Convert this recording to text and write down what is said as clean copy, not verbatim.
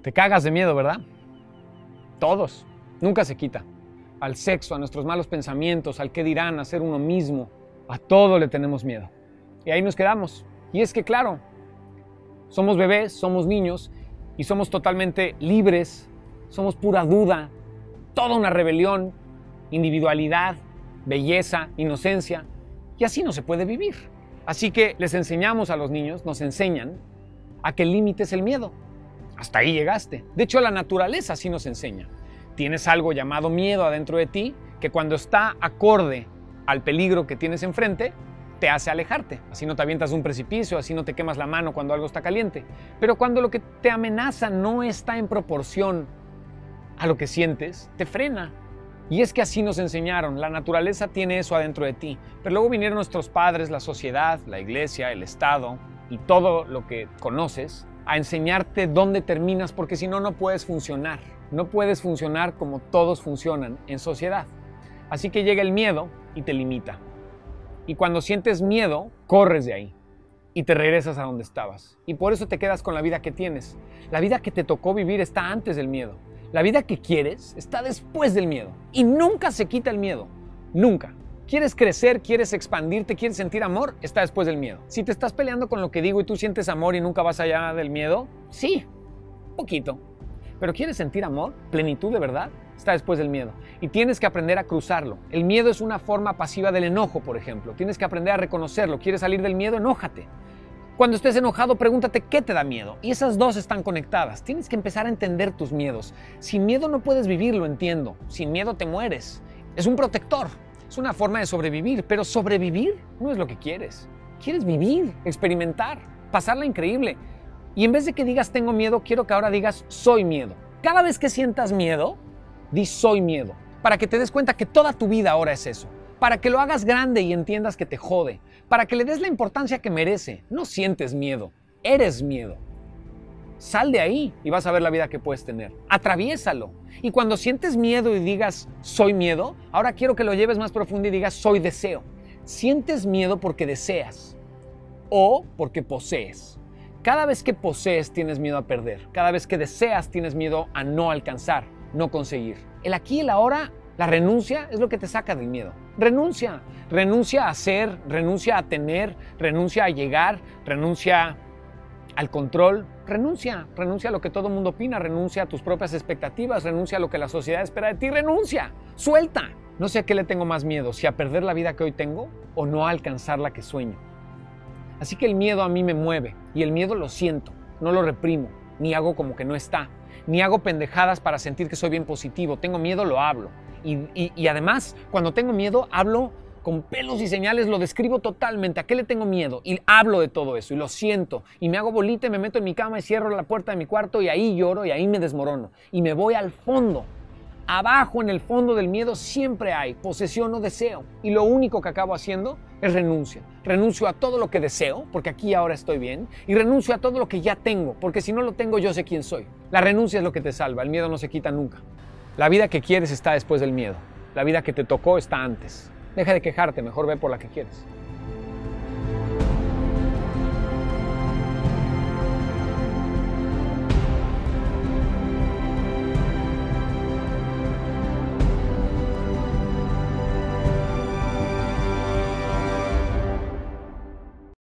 Te cagas de miedo, ¿verdad? Todos. Nunca se quita. Al sexo, a nuestros malos pensamientos, al qué dirán, a ser uno mismo. A todo le tenemos miedo. Y ahí nos quedamos. Y es que, claro, somos bebés, somos niños y somos totalmente libres. Somos pura duda, toda una rebelión, individualidad, belleza, inocencia. Y así no se puede vivir. Así que les enseñamos a los niños, nos enseñan a que el límite es el miedo. Hasta ahí llegaste. De hecho, la naturaleza sí nos enseña. Tienes algo llamado miedo adentro de ti que cuando está acorde al peligro que tienes enfrente, te hace alejarte. Así no te avientas de un precipicio, así no te quemas la mano cuando algo está caliente. Pero cuando lo que te amenaza no está en proporción a lo que sientes, te frena. Y es que así nos enseñaron. La naturaleza tiene eso adentro de ti. Pero luego vinieron nuestros padres, la sociedad, la iglesia, el Estado y todo lo que conoces a enseñarte dónde terminas, porque si no, no puedes funcionar. No puedes funcionar como todos funcionan en sociedad. Así que llega el miedo y te limita. Y cuando sientes miedo, corres de ahí y te regresas a donde estabas. Y por eso te quedas con la vida que tienes. La vida que te tocó vivir está antes del miedo. La vida que quieres está después del miedo. Y nunca se quita el miedo. Nunca. ¿Quieres crecer? ¿Quieres expandirte? ¿Quieres sentir amor? Está después del miedo. Si te estás peleando con lo que digo y tú sientes amor y nunca vas allá del miedo, sí, poquito. Pero ¿quieres sentir amor? ¿Plenitud de verdad? Está después del miedo. Y tienes que aprender a cruzarlo. El miedo es una forma pasiva del enojo, por ejemplo. Tienes que aprender a reconocerlo. ¿Quieres salir del miedo? Enójate. Cuando estés enojado, pregúntate qué te da miedo. Y esas dos están conectadas. Tienes que empezar a entender tus miedos. Sin miedo no puedes vivir, lo entiendo. Sin miedo te mueres. Es un protector. Es una forma de sobrevivir, pero sobrevivir no es lo que quieres. Quieres vivir, experimentar, pasarla increíble. Y en vez de que digas tengo miedo, quiero que ahora digas soy miedo. Cada vez que sientas miedo, di soy miedo, para que te des cuenta que toda tu vida ahora es eso. Para que lo hagas grande y entiendas que te jode. Para que le des la importancia que merece. No sientes miedo, eres miedo. Sal de ahí y vas a ver la vida que puedes tener. Atraviésalo. Y cuando sientes miedo y digas soy miedo, ahora quiero que lo lleves más profundo y digas soy deseo. Sientes miedo porque deseas o porque posees. Cada vez que posees tienes miedo a perder. Cada vez que deseas tienes miedo a no alcanzar, no conseguir. El aquí y el ahora, la renuncia es lo que te saca del miedo. Renuncia. Renuncia a ser, renuncia a tener, renuncia a llegar, renuncia al control. Renuncia a lo que todo el mundo opina, renuncia a tus propias expectativas, renuncia a lo que la sociedad espera de ti, renuncia, suelta. No sé a qué le tengo más miedo, si a perder la vida que hoy tengo o no a alcanzar la que sueño. Así que el miedo a mí me mueve y el miedo lo siento, no lo reprimo, ni hago como que no está, ni hago pendejadas para sentir que soy bien positivo. Tengo miedo, lo hablo. Y además, cuando tengo miedo, hablo con pelos y señales, lo describo totalmente. ¿A qué le tengo miedo? Y hablo de todo eso y lo siento. Y me hago bolita y me meto en mi cama y cierro la puerta de mi cuarto y ahí lloro y ahí me desmorono. Y me voy al fondo. Abajo, en el fondo del miedo, siempre hay posesión o deseo. Y lo único que acabo haciendo es renuncia. Renuncio a todo lo que deseo, porque aquí ahora estoy bien. Y renuncio a todo lo que ya tengo, porque si no lo tengo, yo sé quién soy. La renuncia es lo que te salva. El miedo no se quita nunca. La vida que quieres está después del miedo. La vida que te tocó está antes. Deja de quejarte, mejor ve por la que quieres.